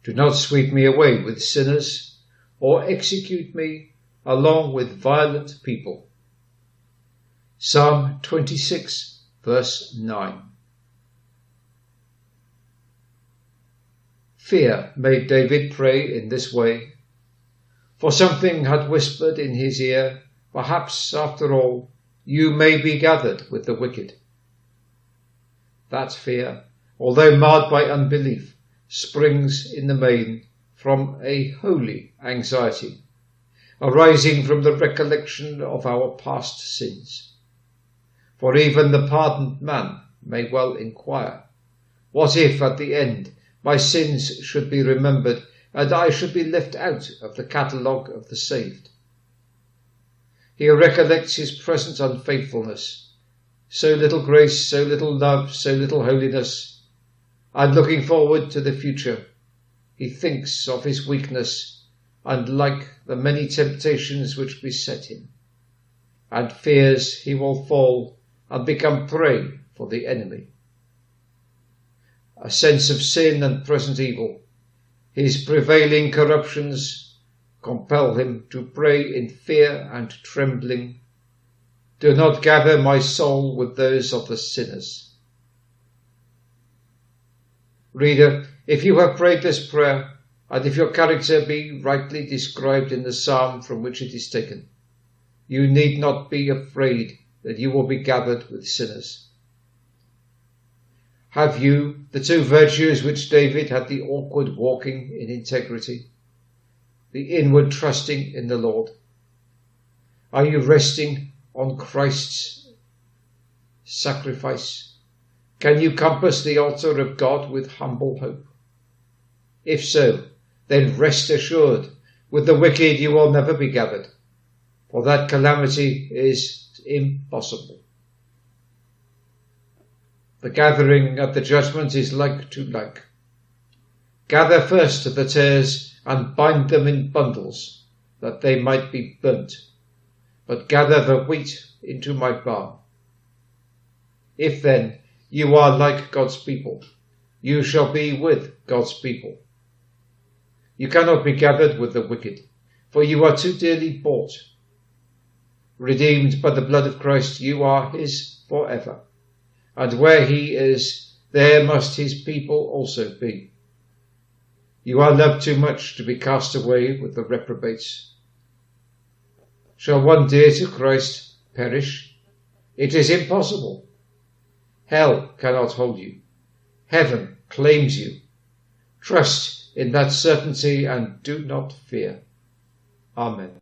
Do not sweep me away with sinners, or execute me along with violent people. Psalm 26, verse 9. Fear made David pray in this way, for something had whispered in his ear, perhaps, after all, you may be gathered with the wicked. That fear, although marred by unbelief, springs in the main from a holy anxiety, arising from the recollection of our past sins. For even the pardoned man may well inquire, what if at the end my sins should be remembered and I should be left out of the catalogue of the saved? He recollects his present unfaithfulness, so little grace, so little love, so little holiness, and looking forward to the future, he thinks of his weakness and like the many temptations which beset him, and fears he will fall and become prey for the enemy. A sense of sin and present evil, his prevailing corruptions, compel him to pray in fear and trembling, do not gather my soul with those of the sinners. Reader, if you have prayed this prayer, and if your character be rightly described in the psalm from which it is taken, you need not be afraid that you will be gathered with sinners. Have you the two virtues which David had: the outward walking in integrity, the inward trusting in the Lord? Are you resting on Christ's sacrifice? Can you compass the altar of God with humble hope? If so, then rest assured, with the wicked you will never be gathered, for that calamity is impossible. The gathering at the judgment is like to like. Gather first the tares and bind them in bundles, that they might be burnt, but gather the wheat into my barn. If then you are like God's people, you shall be with God's people. You cannot be gathered with the wicked, for you are too dearly bought. Redeemed by the blood of Christ, you are his forever, and where he is, there must his people also be. You are loved too much to be cast away with the reprobates. Shall one dear to Christ perish? It is impossible. Hell cannot hold you. Heaven claims you. Trust in that certainty and do not fear. Amen.